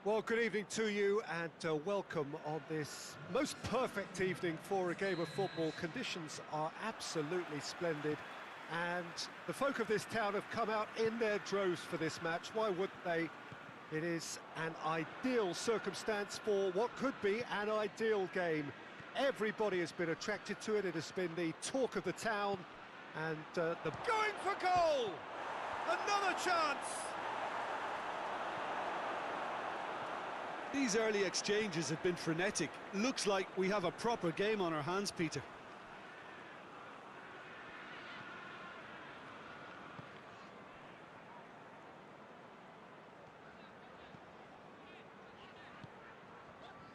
Well, good evening to you and welcome on this most perfect evening for a game of football. Conditions are absolutely splendid and the folk of this town have come out in their droves for this match. Why wouldn't they? It is an ideal circumstance for what could be an ideal game. Everybody has been attracted to it. It has been the talk of the town and going for goal! Another chance! These early exchanges have been frenetic. Looks like we have a proper game on our hands, Peter.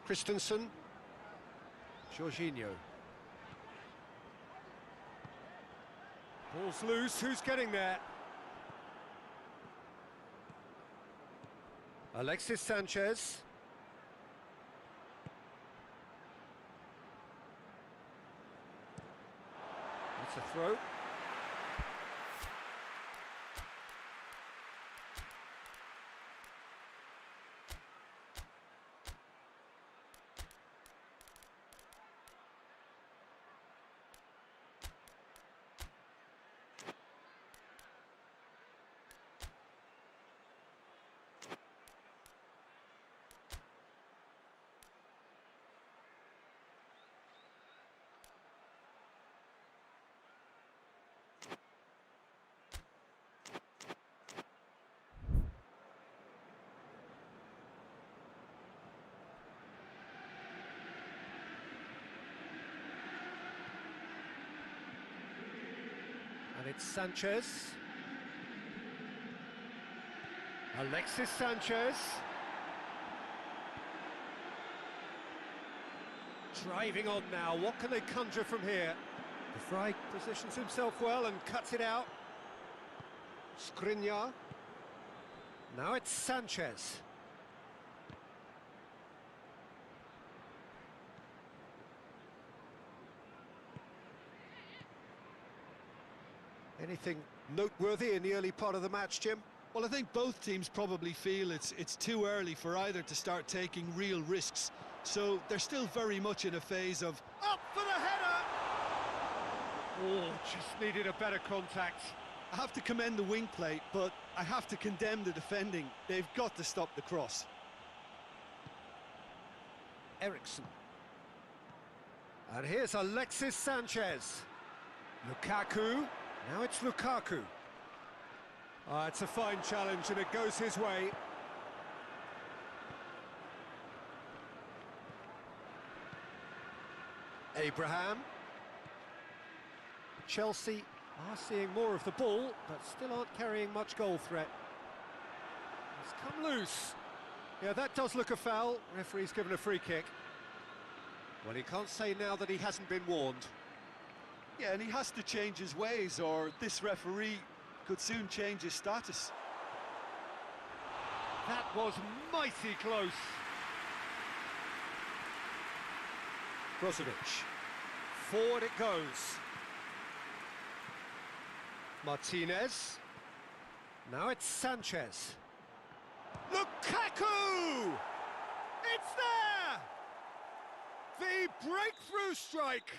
Christensen. Jorginho. Ball's loose, who's getting there? Alexis Sanchez. That's a throw. And it's Sanchez. Alexis Sanchez. Driving on now, what can they conjure from here? De Vrij positions himself well and cuts it out. Skriniar. Now it's Sanchez. Anything noteworthy in the early part of the match, Jim? Well, I think both teams probably feel it's too early for either to start taking real risks. So they're still very much in a phase of... Up for the header! Oh, just needed a better contact. I have to commend the wing play, but I have to condemn the defending. They've got to stop the cross. Eriksson. And here's Alexis Sanchez. Lukaku. Now it's Lukaku. It's a fine challenge and it goes his way. Abraham. Chelsea are seeing more of the ball, but still aren't carrying much goal threat. It's come loose. Yeah, that does look a foul. Referee's given a free kick. Well, he can't say now that he hasn't been warned. Yeah, and he has to change his ways, or this referee could soon change his status. That was mighty close. Brozovic. Forward it goes. Martinez. Now it's Sanchez. Lukaku! It's there! The breakthrough strike!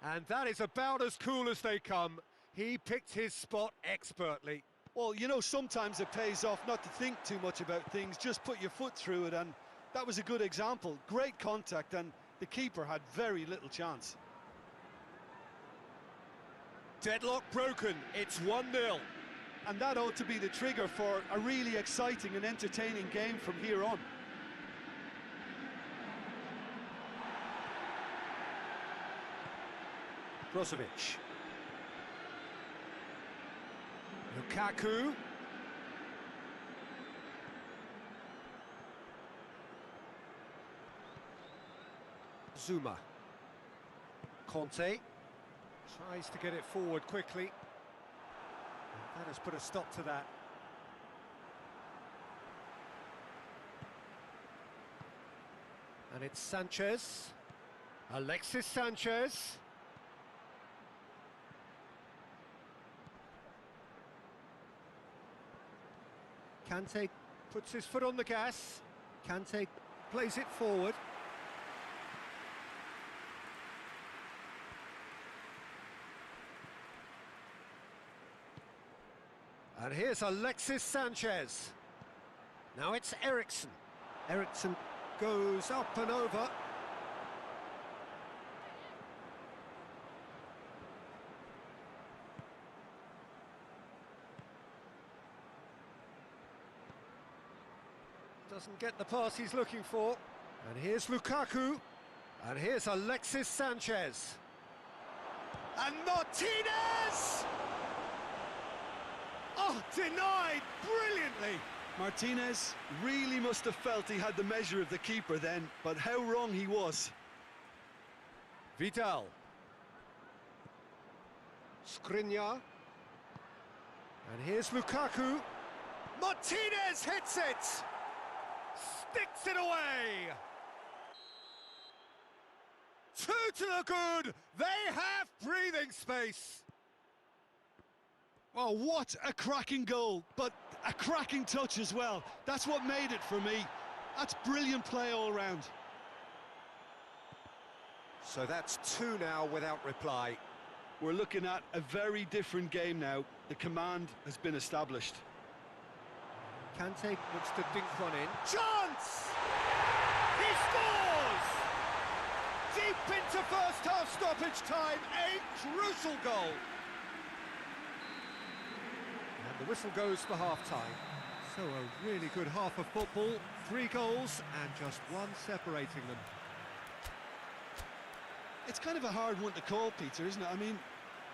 And that is about as cool as they come. He picked his spot expertly. Well, you know, sometimes it pays off not to think too much about things, just put your foot through it, and that was a good example. Great contact, and the keeper had very little chance. Deadlock broken, it's 1-0. And that ought to be the trigger for a really exciting and entertaining game from here on. Brozovic. Lukaku. Zuma. Conte tries to get it forward quickly. And that has put a stop to that. And it's Sanchez. Alexis Sanchez. Kante Puts his foot on the gas. Kante plays it forward. And here's Alexis Sanchez. Now it's Eriksson. Eriksson goes up and over. Doesn't get the pass he's looking for. And here's Lukaku. And here's Alexis Sanchez. And Martinez! Oh, denied brilliantly. Martinez really must have felt he had the measure of the keeper then, but how wrong he was. Vidal. Skriniar. And here's Lukaku. Martinez hits it! Sticks it away! 2 to the good! They have breathing space! Oh, what a cracking goal, but a cracking touch as well. That's what made it for me. That's brilliant play all round. So that's 2 now without reply. We're looking at a very different game now. The command has been established. Kante looks to dink one in. Chance! He scores! Deep into first half stoppage time, a crucial goal. And the whistle goes for half-time. So a really good half of football, 3 goals and just 1 separating them. It's kind of a hard one to call, Peter, isn't it? I mean,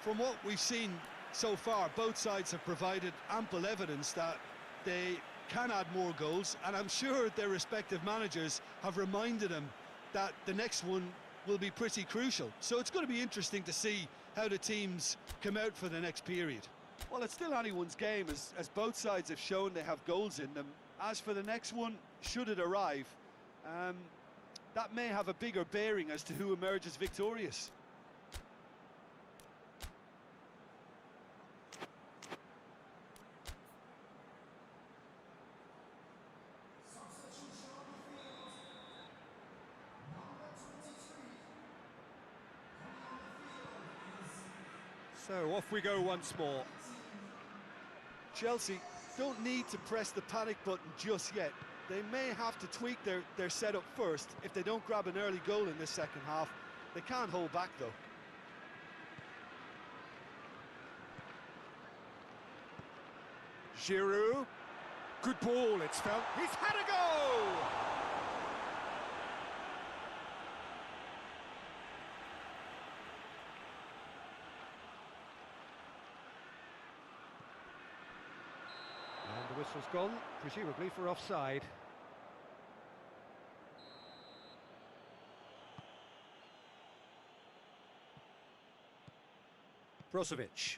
from what we've seen so far, both sides have provided ample evidence that they can add more goals, and I'm sure their respective managers have reminded them that the next one will be pretty crucial. So it's going to be interesting to see how the teams come out for the next period. Well, it's still anyone's game, as both sides have shown they have goals in them. As for the next one, should it arrive, that may have a bigger bearing as to who emerges victorious. So off we go once more. Chelsea don't need to press the panic button just yet. They may have to tweak their setup first if they don't grab an early goal in this second half. They can't hold back though. Giroud. Good ball, it's felt. He's had a go! And the whistle's gone, presumably for offside. Brozovic.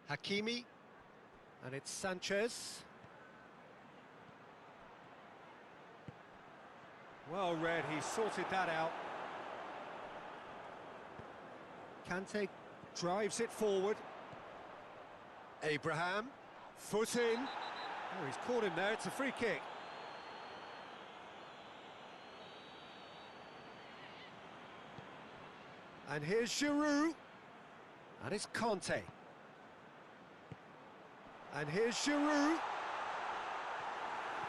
Hakimi. And it's Sanchez. Well read, he sorted that out. Kante drives it forward. Abraham, foot in. Oh, he's caught him there, it's a free kick. And here's Giroud. And it's Conte. And here's Giroud.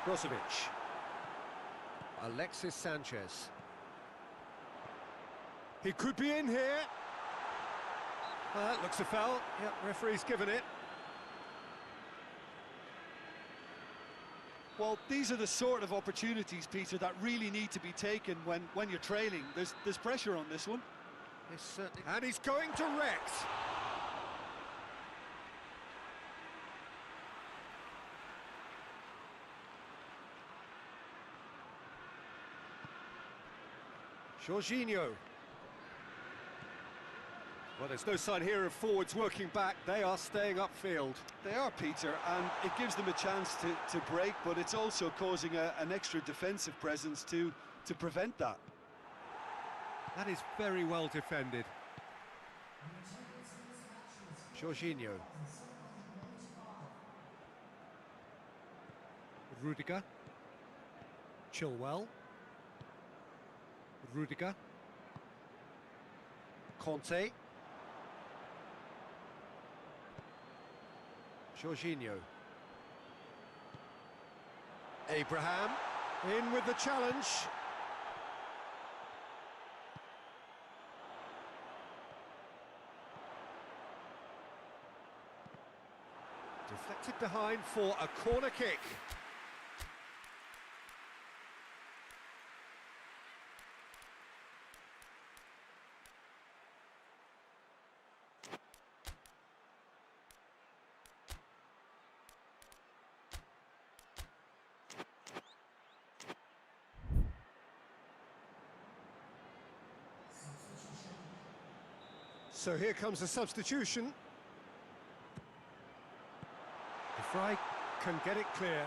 Brozovic. Alexis Sanchez. He could be in here. Well, that looks a foul. Yep, referee's given it. Well, these are the sort of opportunities, Peter, that really need to be taken when you're trailing. There's pressure on this one. And he's going to Rex. Jorginho. Well, there's no sign here of forwards working back. They are staying upfield. They are, Peter, and it gives them a chance to break, but it's also causing an extra defensive presence to prevent that. That is very well defended. Jorginho. Rudiger. Chilwell. Rudiger. Conte. Jorginho. Abraham. In with the challenge. Deflected behind for a corner kick. So here comes a substitution. Fry can get it clear.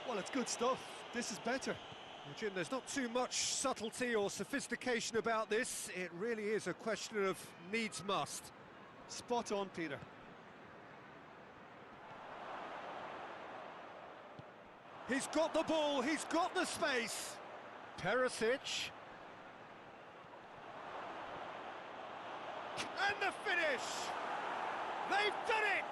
Well, it's good stuff. This is better. Well, Jim, there's not too much subtlety or sophistication about this. It really is a question of needs must. Spot on, Peter. He's got the ball, he's got the space. Perisic. And the finish! They've done it!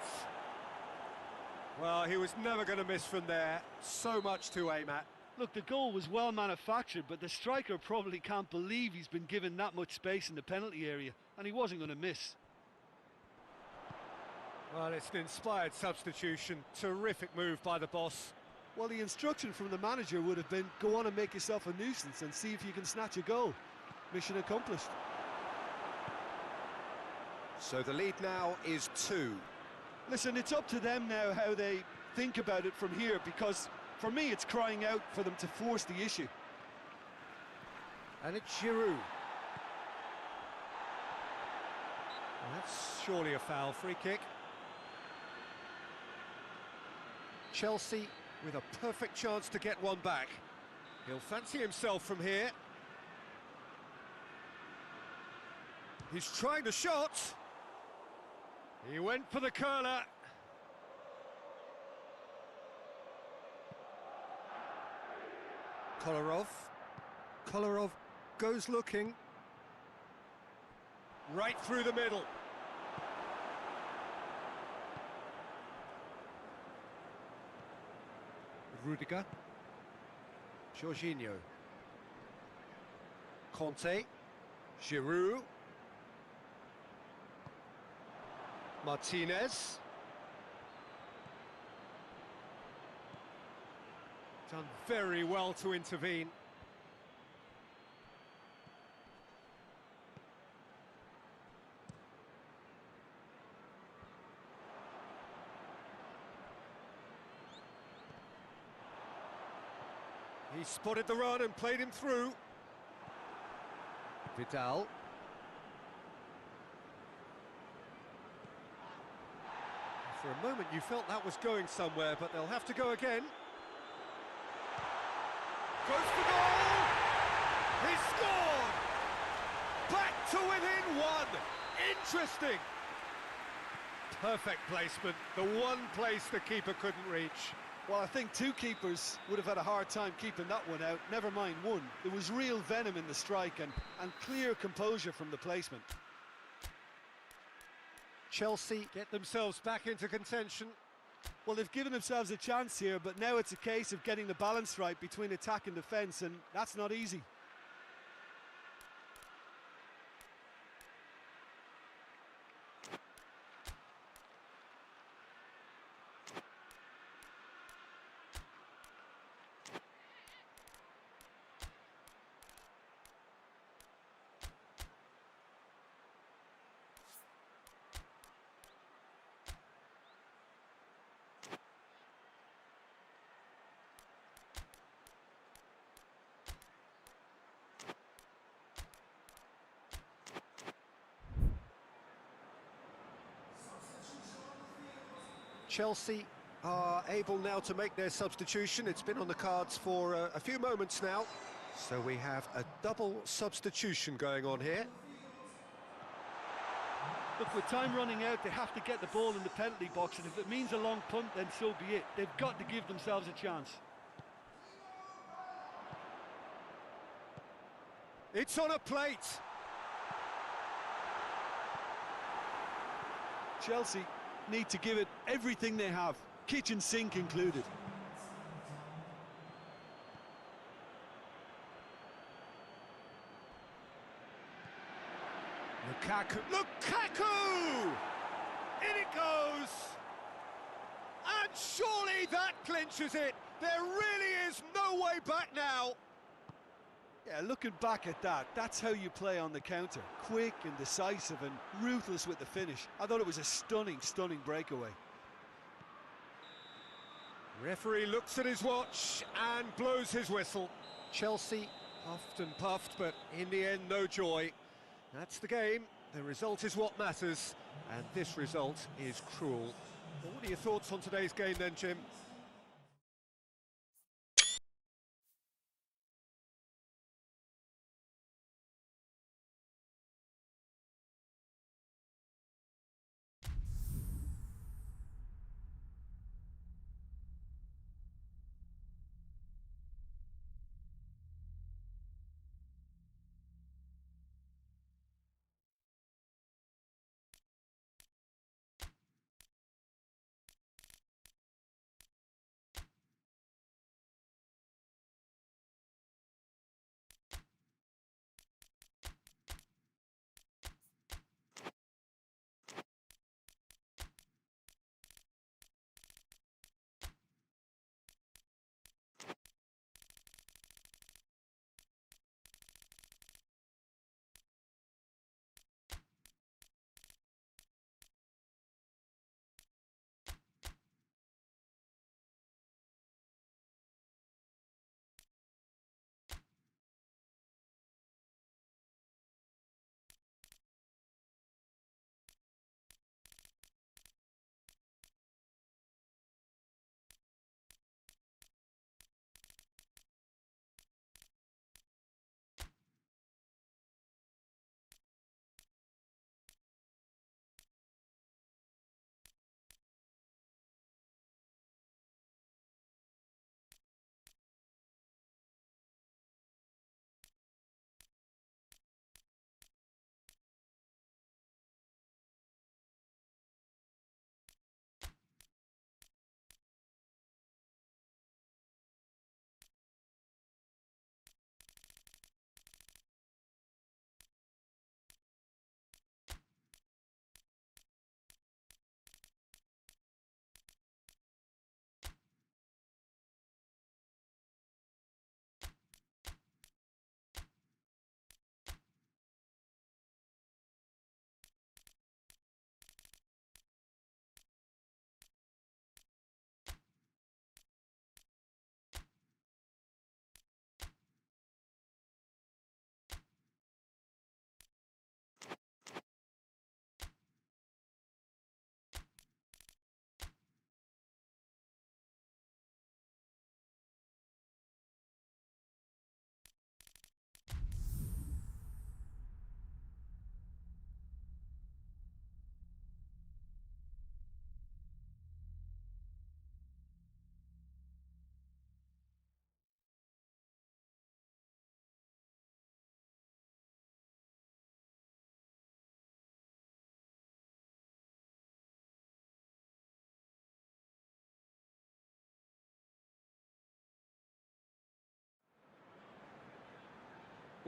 Well, he was never going to miss from there. So much to aim at. Look, the goal was well manufactured, but the striker probably can't believe he's been given that much space in the penalty area, and he wasn't going to miss. Well, it's an inspired substitution. Terrific move by the boss. Well, the instruction from the manager would have been, go on and make yourself a nuisance and see if you can snatch a goal. Mission accomplished. So the lead now is 2. Listen, it's up to them now how they think about it from here, because for me it's crying out for them to force the issue. And it's Giroud. Well, that's surely a foul. Free kick. Chelsea with a perfect chance to get one back. He'll fancy himself from here. He's trying the shot. He went for the curler. Kolarov goes looking. Right through the middle. Rudiger. Jorginho. Conte. Giroud. Martinez. Done very well to intervene. He spotted the run and played him through. Vidal. For a moment you felt that was going somewhere, but they'll have to go again. Goes for goal! He scored! Back to within 1! Interesting! Perfect placement, the one place the keeper couldn't reach. Well, I think two keepers would have had a hard time keeping that one out, never mind one. There was real venom in the strike and clear composure from the placement. Chelsea get themselves back into contention. Well, they've given themselves a chance here, but now it's a case of getting the balance right between attack and defence, and that's not easy. Chelsea are able now to make their substitution. It's been on the cards for a few moments now. So we have a double substitution going on here. Look, with time running out, they have to get the ball in the penalty box, and if it means a long punt, then so be it. They've got to give themselves a chance. It's on a plate. Chelsea need to give it everything they have, kitchen sink included. Lukaku! In it goes! And surely that clinches it! There really is no way back now! Yeah, looking back at that, that's how you play on the counter. Quick and decisive and ruthless with the finish. I thought it was a stunning, stunning breakaway. Referee looks at his watch and blows his whistle. Chelsea puffed and puffed, but in the end, no joy. That's the game. The result is what matters, and this result is cruel. Well, what are your thoughts on today's game then, Jim?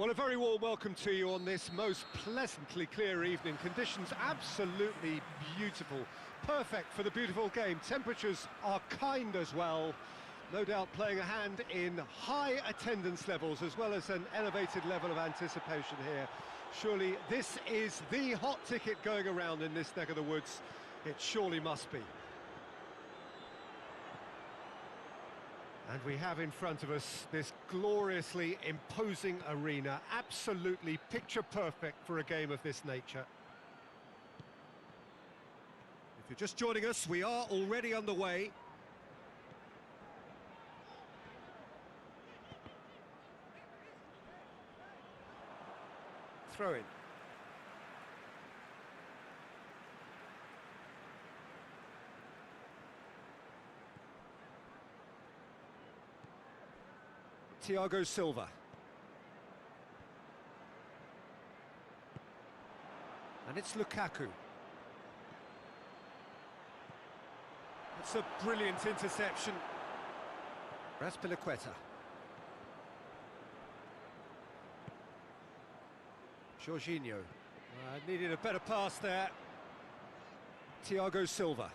Well, a very warm welcome to you on this most pleasantly clear evening. Conditions absolutely beautiful. Perfect for the beautiful game. Temperatures are kind as well. No doubt playing a hand in high attendance levels as well as an elevated level of anticipation here. Surely this is the hot ticket going around in this neck of the woods. It surely must be. And we have in front of us this gloriously imposing arena, absolutely picture perfect for a game of this nature. If you're just joining us, we are already underway. Throw in. Thiago Silva. And it's Lukaku. It's a brilliant interception. Raspilicueta. Jorginho. Needed a better pass there. Thiago Silva.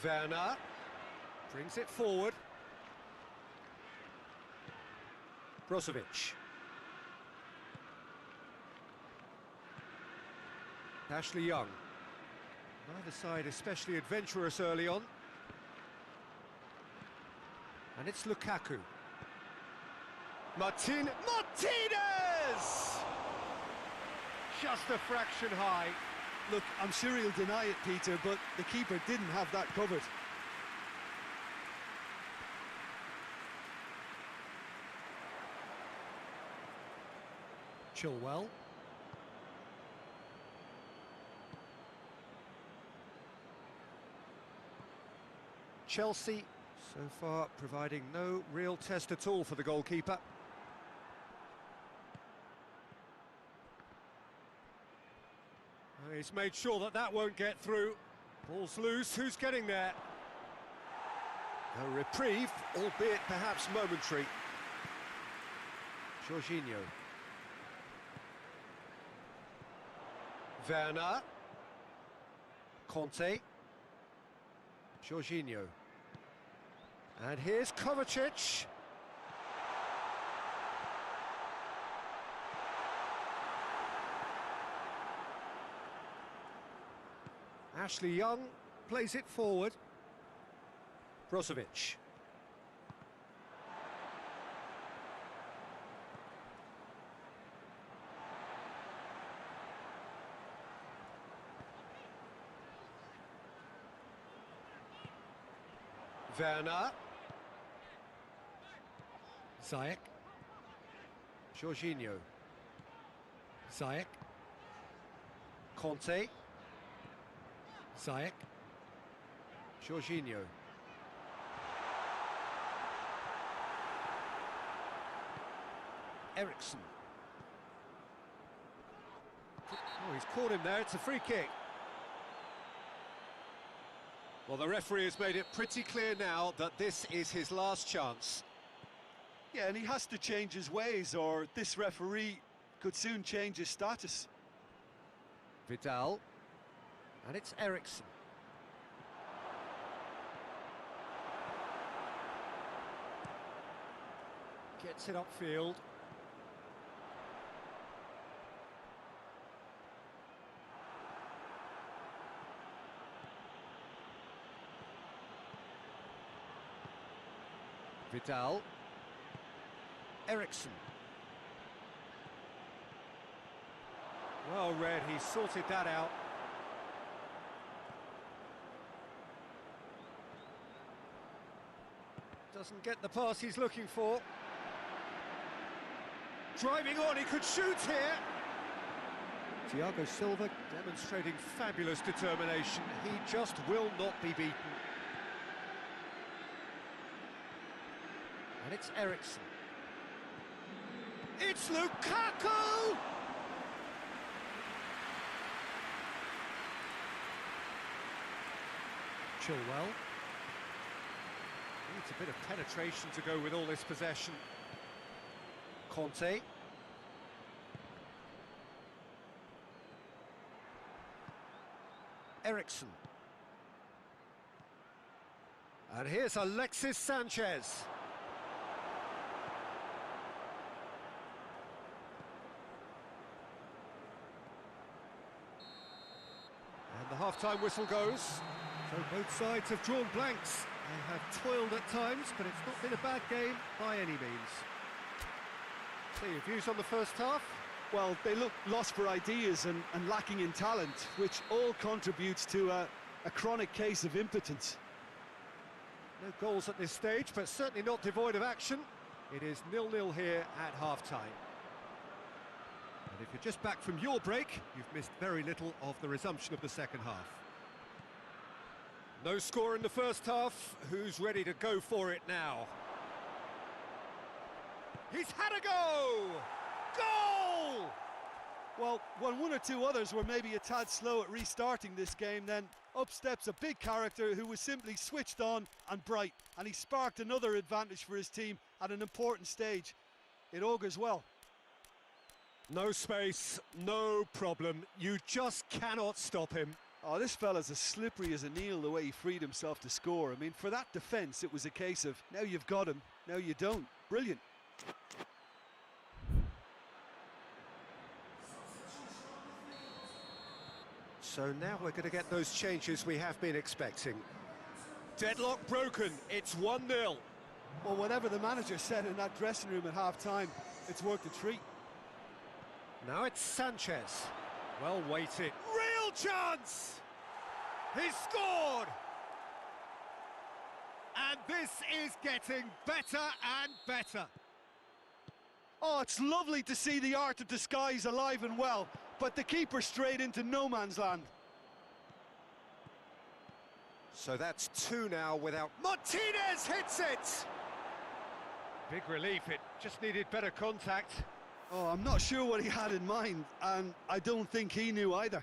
Werner brings it forward. Brozovic. Ashley Young. Neither side especially adventurous early on. And it's Lukaku. Martinez! Just a fraction high. Look, I'm sure he'll deny it, Peter, but the keeper didn't have that covered. Chilwell. Chelsea, so far, providing no real test at all for the goalkeeper. He's made sure that that won't get through. Ball's loose, who's getting there? A reprieve, albeit perhaps momentary. Jorginho. Werner. Conte. Jorginho. And here's Kovacic. Ashley Young plays it forward. Brozovic. Werner. Ziyech. Jorginho. Ziyech. Conte. Ziyech. Jorginho. Eriksson. Oh, he's caught him there, it's a free kick. Well, the referee has made it pretty clear now that this is his last chance. Yeah, and he has to change his ways, or this referee could soon change his status. Vidal. And it's Eriksson. Gets it upfield. Vidal. Eriksson. Well read, he sorted that out. Doesn't get the pass he's looking for. Driving on, he could shoot here. Thiago Silva demonstrating fabulous determination. He just will not be beaten. And it's Eriksson. It's Lukaku! Chilwell. Needs a bit of penetration to go with all this possession. Conte. Eriksson. And here's Alexis Sanchez. And the half-time whistle goes. So both sides have drawn blanks. They have toiled at times, but it's not been a bad game by any means. So your views on the first half? Well, they look lost for ideas and lacking in talent, which all contributes to a chronic case of impotence. No goals at this stage, but certainly not devoid of action. It is 0-0 here at half-time. And if you're just back from your break, you've missed very little of the resumption of the second half. No score in the first half. Who's ready to go for it now? He's had a go! Goal! Well, when one or two others were maybe a tad slow at restarting this game, then up steps a big character who was simply switched on and bright, and he sparked another advantage for his team at an important stage. It augurs well. No space, no problem. You just cannot stop him. Oh, this fella's as slippery as an eel the way he freed himself to score. I mean, for that defence, it was a case of, now you've got him, now you don't. Brilliant. So now we're going to get those changes we have been expecting. Deadlock broken, it's 1-0. Well, whatever the manager said in that dressing room at half-time, it's worked a treat. Now it's Sanchez. Well weighted. Real chance! He's scored! And this is getting better and better. Oh, it's lovely to see the art of disguise alive and well, but the keeper straight into no man's land. So that's 2 now without... Martinez hits it! Big relief, it just needed better contact. Oh, I'm not sure what he had in mind, and I don't think he knew either.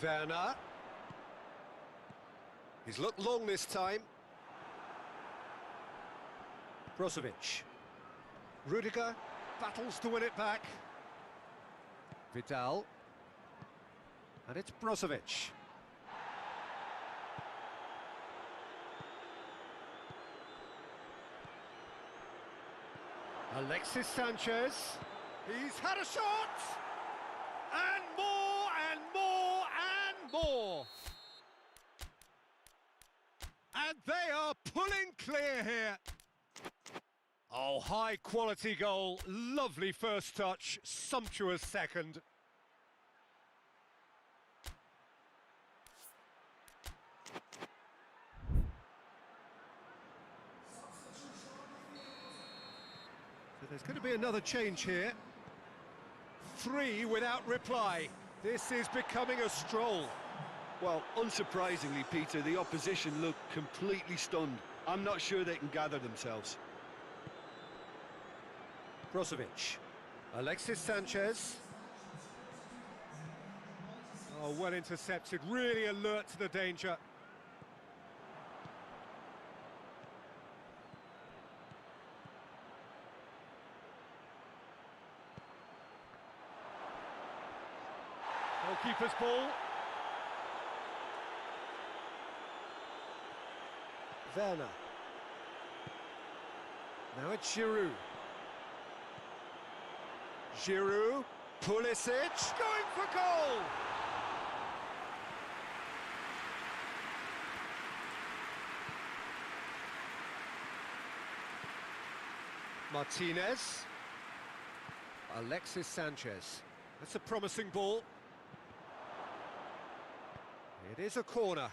Werner. He's looked long this time. Brozovic. Rudiger battles to win it back. Vidal. And it's Brozovic. Alexis Sanchez. He's had a shot! And more and more and more! And they are pulling clear here. Oh, high quality goal, lovely first touch, sumptuous second. So there's going to be another change here. 3 without reply. This is becoming a stroll. Well, unsurprisingly, Peter, the opposition looked completely stunned. I'm not sure they can gather themselves. Brozovic. Alexis Sanchez. Oh, well intercepted, really alert to the danger. Goalkeeper's ball. Werner. Now it's Giroud. Giroud, Pulisic, going for goal! Martinez. Alexis Sanchez. That's a promising ball. It is a corner.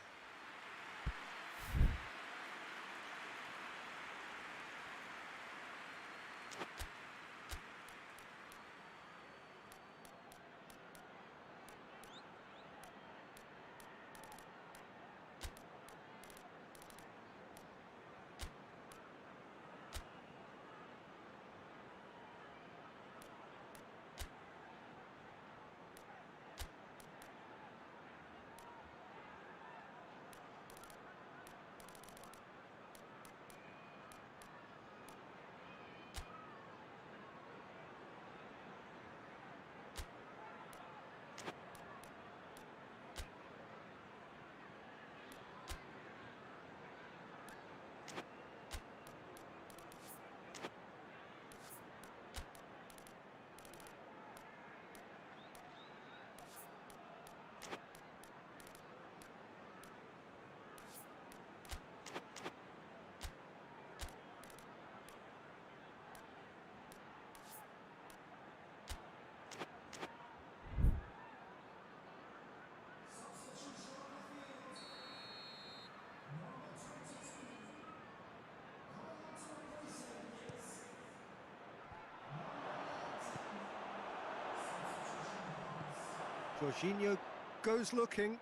Jorginho goes looking.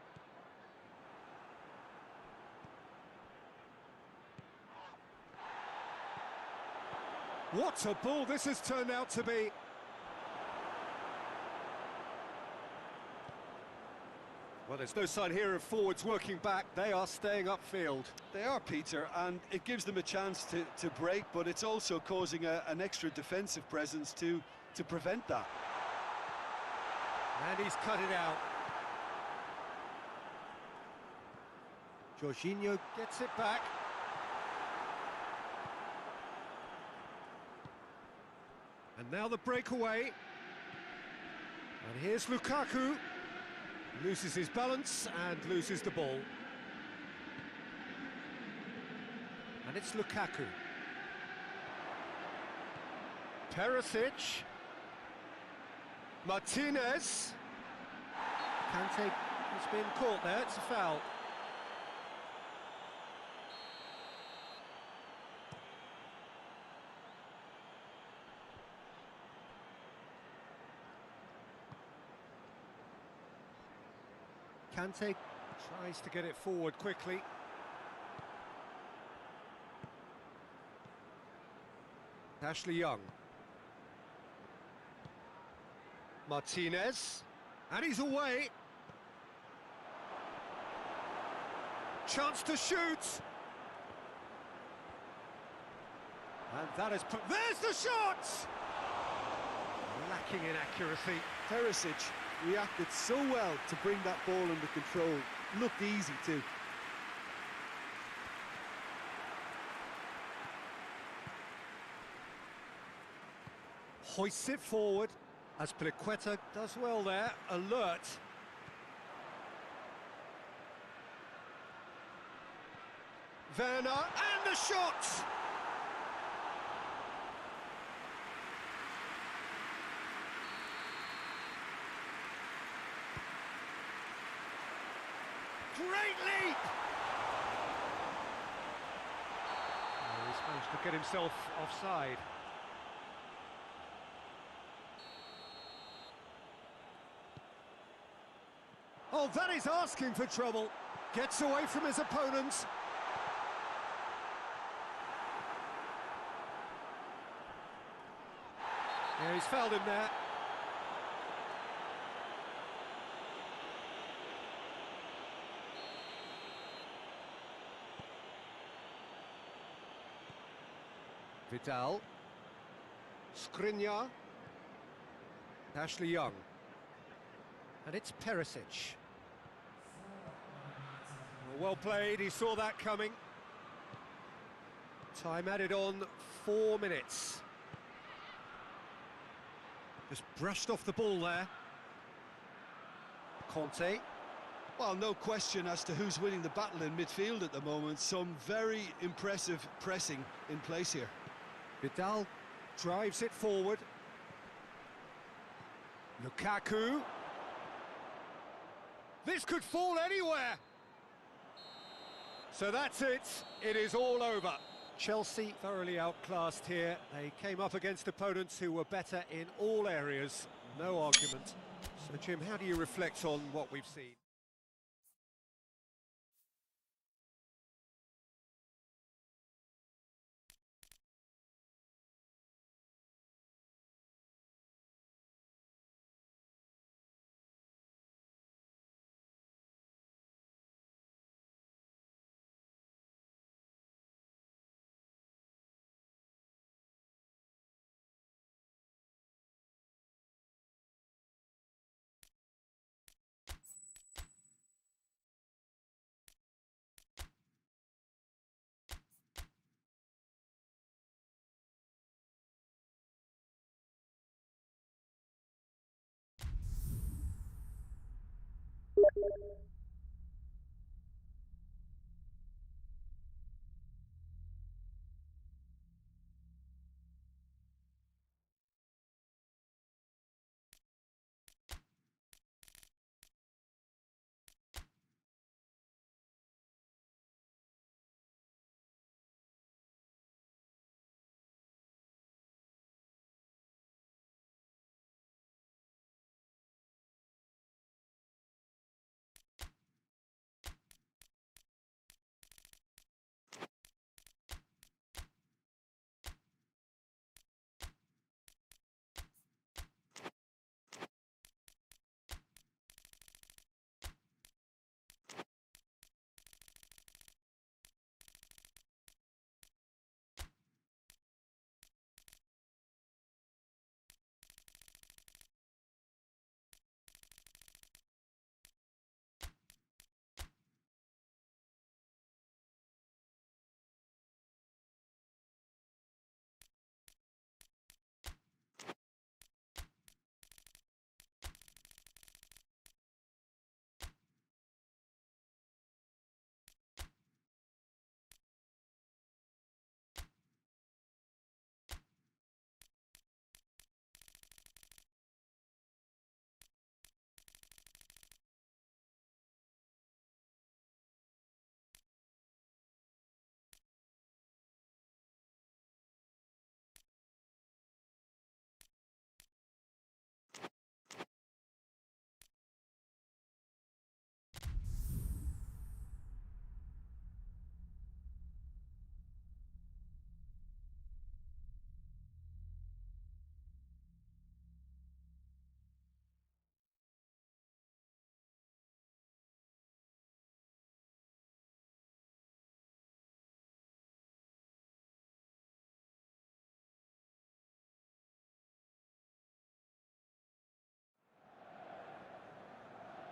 What a ball this has turned out to be. Well, there's no sign here of forwards working back. They are staying upfield. They are, Peter, and it gives them a chance to break, but it's also causing an extra defensive presence to prevent that. And he's cut it out. Jorginho gets it back. And now the breakaway. And here's Lukaku. Loses his balance and loses the ball. And it's Lukaku. Perisic. Martinez. Kante has been caught there, it's a foul. Kante tries to get it forward quickly. Ashley Young. Martinez. And he's away. Chance to shoot. And that is put. There's the shot! Lacking in accuracy. Perisic reacted so well to bring that ball under control. Looked easy too. Hoists it forward as Pliqueta does well there. Alert. Werner and the shot! Great leap! Oh, he's managed to get himself offside. Oh, that is asking for trouble. Gets away from his opponents. Yeah, he's fouled him there. Vidal. Skriniar. Ashley Young. And it's Perisic. Well played, he saw that coming. Time added on, 4 minutes. Just brushed off the ball there. Conte. Well, no question as to who's winning the battle in midfield at the moment. Some very impressive pressing in place here. Vidal drives it forward. Lukaku. This could fall anywhere. So that's it. It is all over. Chelsea thoroughly outclassed here. They came up against opponents who were better in all areas. No argument. So, Jim, how do you reflect on what we've seen?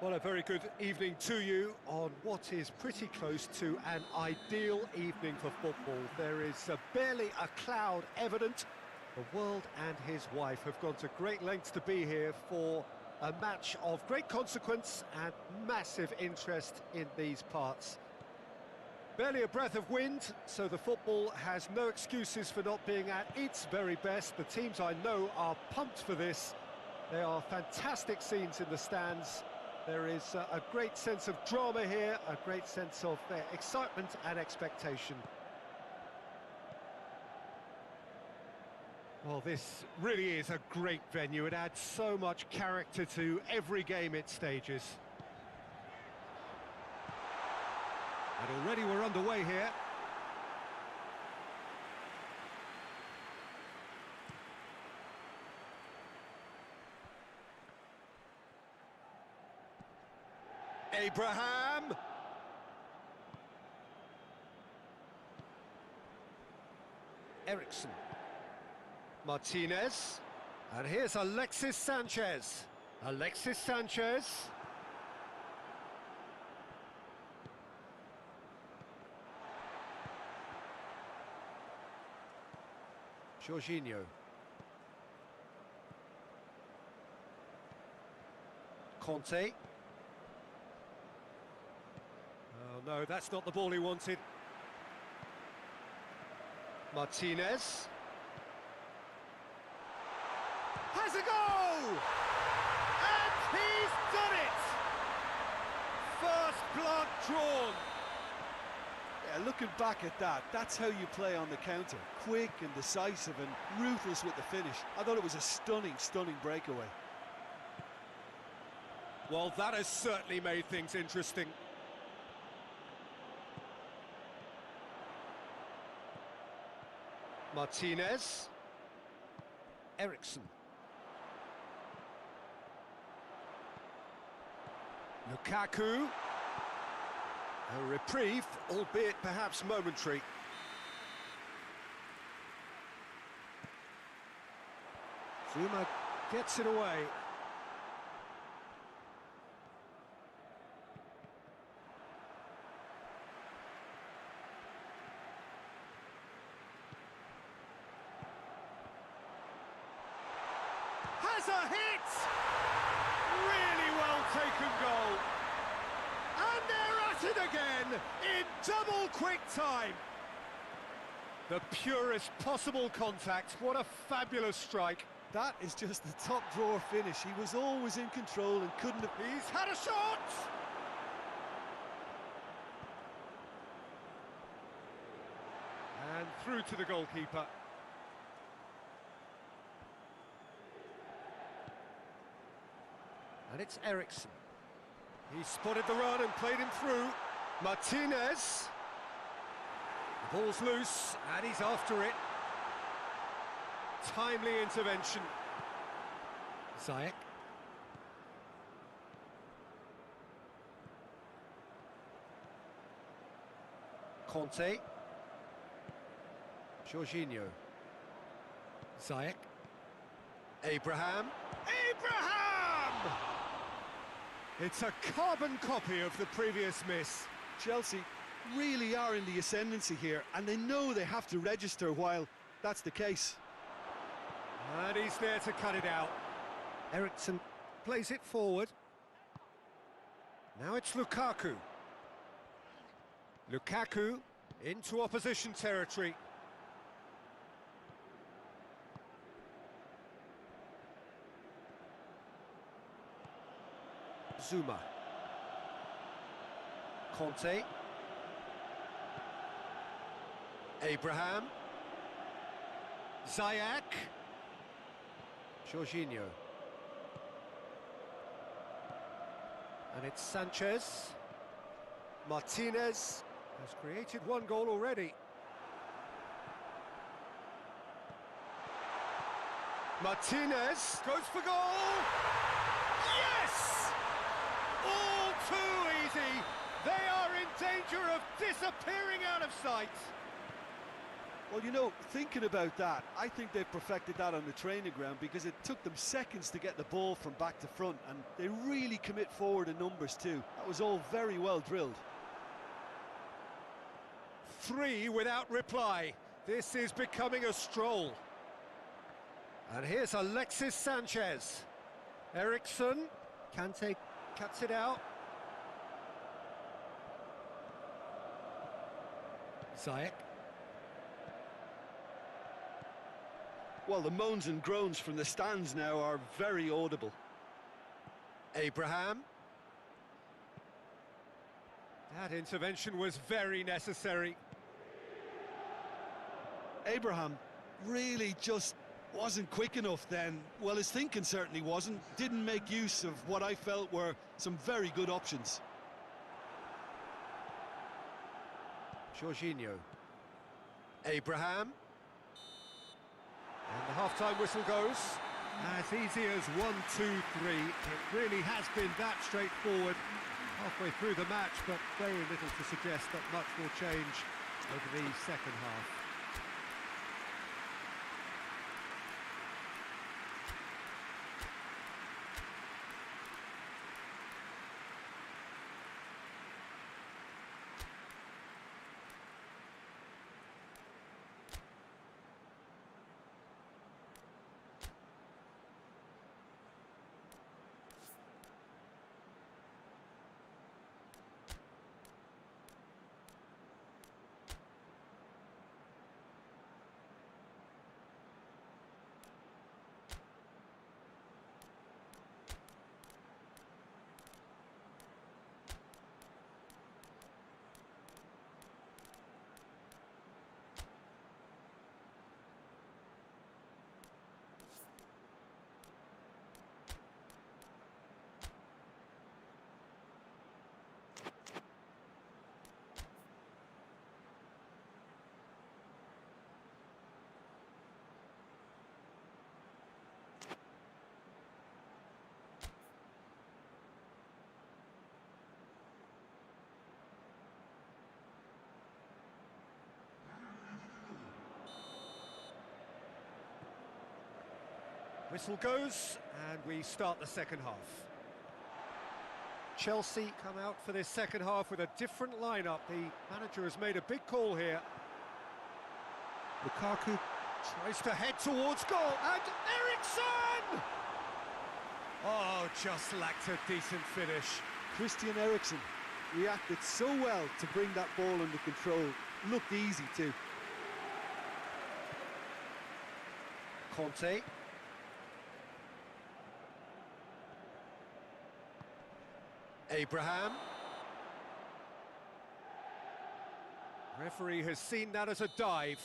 Well, a very good evening to you on what is pretty close to an ideal evening for football. There is barely a cloud evident. The world and his wife have gone to great lengths to be here for a match of great consequence and massive interest in these parts. Barely a breath of wind, so the football has no excuses for not being at its very best. The teams I know are pumped for this. There are fantastic scenes in the stands. There is a great sense of drama here, a great sense of excitement and expectation. Well, this really is a great venue. It adds so much character to every game it stages. And already we're underway here. Abraham! Eriksson. Martinez. And here's Alexis Sanchez. Alexis Sanchez. Jorginho. Conte. Oh no, that's not the ball he wanted. Martinez. Has a go! And he's done it! First blood drawn. Yeah, looking back at that, that's how you play on the counter. Quick and decisive and ruthless with the finish. I thought it was a stunning, stunning breakaway. Well, that has certainly made things interesting. Martinez. Eriksson. Lukaku. A reprieve, albeit perhaps momentary. Zuma gets it away. Has a hit! Really well taken goal. And they're at it again in double quick time. The purest possible contact. What a fabulous strike. That is just the top drawer finish. He was always in control and couldn't have... He's had a shot! And through to the goalkeeper. And it's Eriksson. He spotted the run and played him through. Martinez. The ball's loose, and he's after it. Timely intervention. Ziyech. Conte. Jorginho. Ziyech. Abraham. Abraham! It's a carbon copy of the previous miss. Chelsea really are in the ascendancy here, and they know they have to register while that's the case. And he's there to cut it out. Eriksson plays it forward. Now it's Lukaku. Lukaku into opposition territory. Zuma. Conte. Abraham. Ziyech. Jorginho. And it's Sanchez. Martinez has created one goal already. Martinez goes for goal! Yes! All too easy. They are in danger of disappearing out of sight. Well, you know, thinking about that, I think they've perfected that on the training ground because it took them seconds to get the ball from back to front, and they really commit forward in numbers too. That was all very well drilled. 3 without reply. This is becoming a stroll. And here's Alexis Sanchez. Eriksson, Kante cuts it out. Ziyech. Well, the moans and groans from the stands now are very audible. Abraham. That intervention was very necessary. Abraham really just wasn't quick enough then. Well, his thinking certainly wasn't. Didn't make use of what I felt were some very good options. Jorginho. Abraham. And the half-time whistle goes. As easy as 1, 2, 3. It really has been that straightforward halfway through the match, but very little to suggest that much will change over the second half. Whistle goes, and we start the second half. Chelsea come out for this second half with a different lineup. The manager has made a big call here. Lukaku tries to head towards goal, and Eriksson! Oh, just lacked a decent finish. Christian Eriksen reacted so well to bring that ball under control. Looked easy too. Conte. Abraham. Referee has seen that as a dive.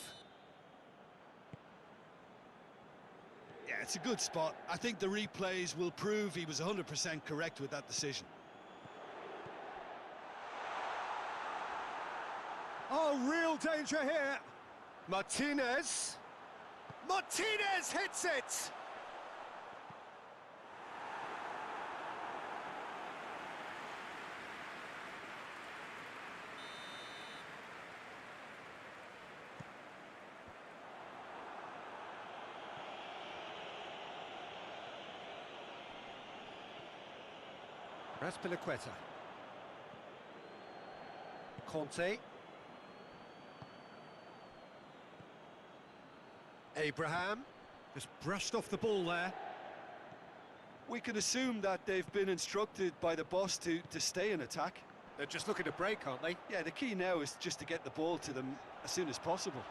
Yeah, it's a good spot. I think the replays will prove he was 100% correct with that decision. Oh, real danger here. Martinez. Martinez hits it! Raspilicueta. Conte. Abraham just brushed off the ball there. We can assume that they've been instructed by the boss to stay in attack. They're just looking to break, aren't they? Yeah, the key now is just to get the ball to them as soon as possible.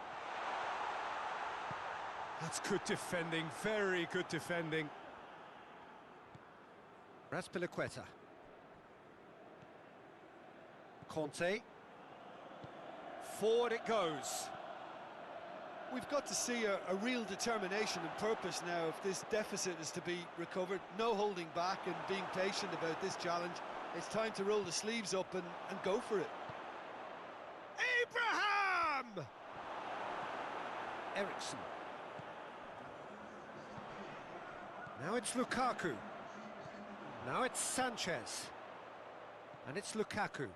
That's good defending, very good defending. Raspilicueta. Conte. Forward it goes. We've got to see a real determination and purpose now if this deficit is to be recovered. No holding back and being patient about this challenge. It's time to roll the sleeves up and go for it. Abraham! Eriksson. Now it's Lukaku. Now it's Sanchez. And it's Lukaku.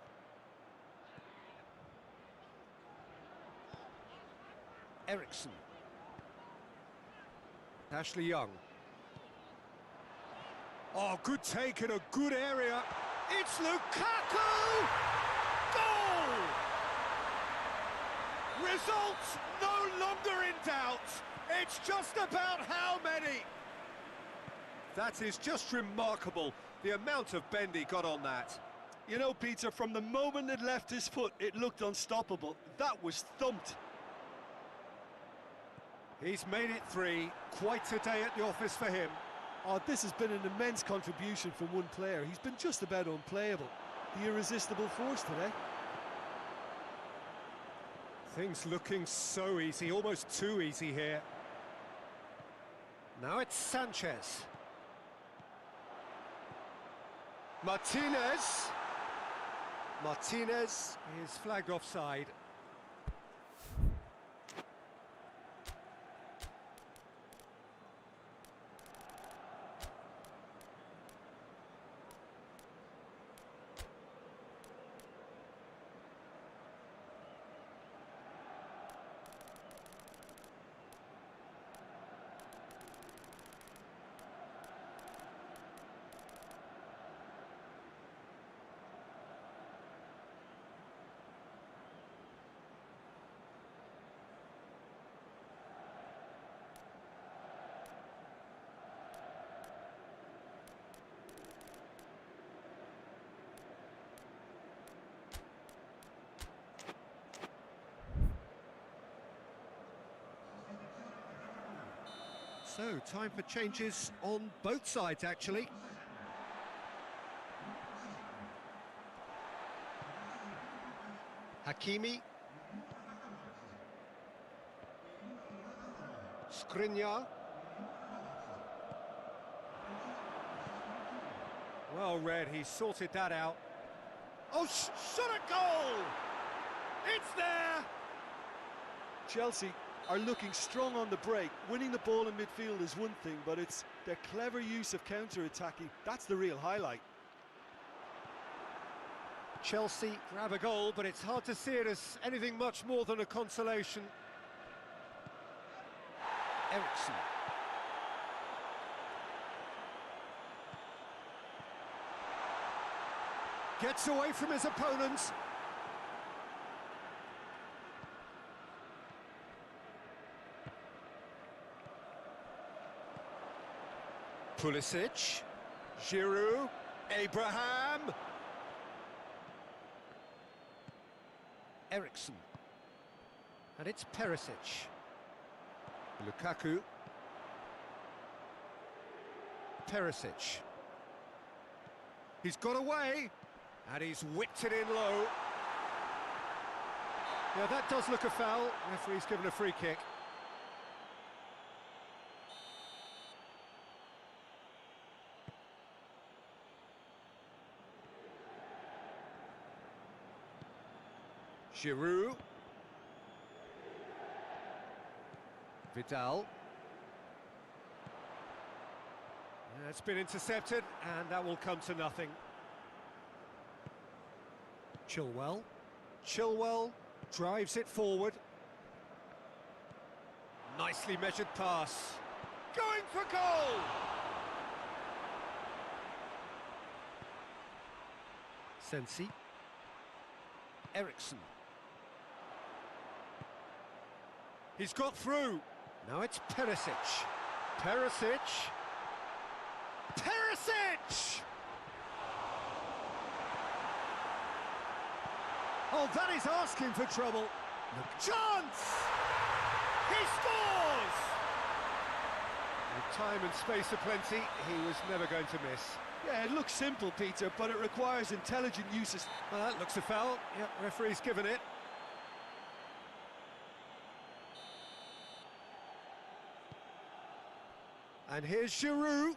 Eriksson. Ashley Young. Oh, good take in a good area. It's Lukaku! Goal! Results no longer in doubt. It's just about how many. That is just remarkable, the amount of bend he got on that. You know, Peter, from the moment it left his foot, it looked unstoppable. That was thumped. He's made it 3. Quite a day at the office for him. Oh, this has been an immense contribution from one player. He's been just about unplayable. The irresistible force today. Things looking so easy, almost too easy here. Now it's Sanchez. Martinez. Martinez is flagged offside. So, time for changes on both sides, actually. Hakimi. Skriniar. Well read, he sorted that out. Oh, shot a goal! It's there! Chelsea are looking strong on the break. Winning the ball in midfield is one thing, but it's their clever use of counter-attacking. That's the real highlight. Chelsea grab a goal, but it's hard to see it as anything much more than a consolation. Eriksson. Gets away from his opponents. Pulisic, Giroud, Abraham. Eriksson. And it's Perisic. Lukaku. Perisic. He's got away, and he's whipped it in low. Yeah, that does look a foul. Referee's given a free kick. Giroud. Vidal. It's been intercepted, and that will come to nothing. Chilwell. Chilwell drives it forward. Nicely measured pass. Going for goal! Sensi. Eriksson. He's got through. Now it's Perisic. Perisic. Perisic! Oh, that is asking for trouble. Chance! He scores! With time and space aplenty, he was never going to miss. Yeah, it looks simple, Peter, but it requires intelligent uses. Well, that looks a foul. Yep, referee's given it. And here's Giroud,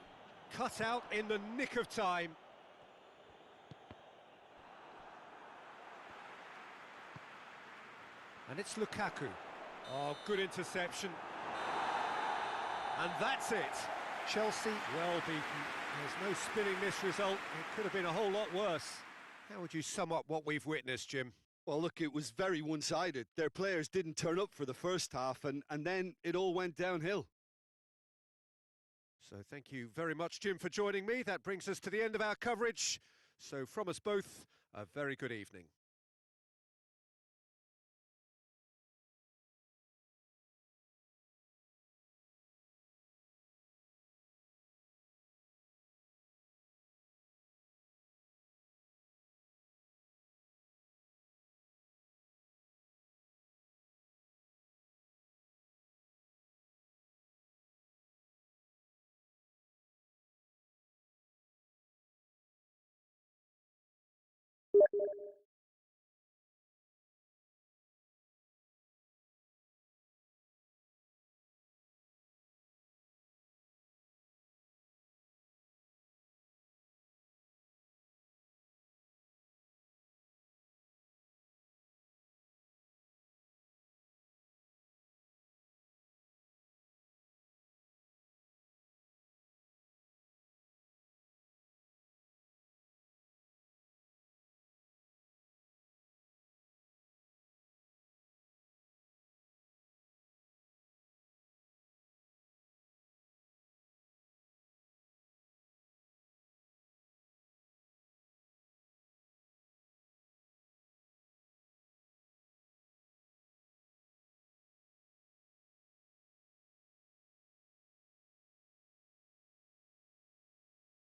cut out in the nick of time. And it's Lukaku. Oh, good interception. And that's it. Chelsea well beaten. There's no spinning this result. It could have been a whole lot worse. How would you sum up what we've witnessed, Jim? Well, look, it was very one-sided. Their players didn't turn up for the first half, and then it all went downhill. So thank you very much, Jim, for joining me. That brings us to the end of our coverage. So from us both, a very good evening.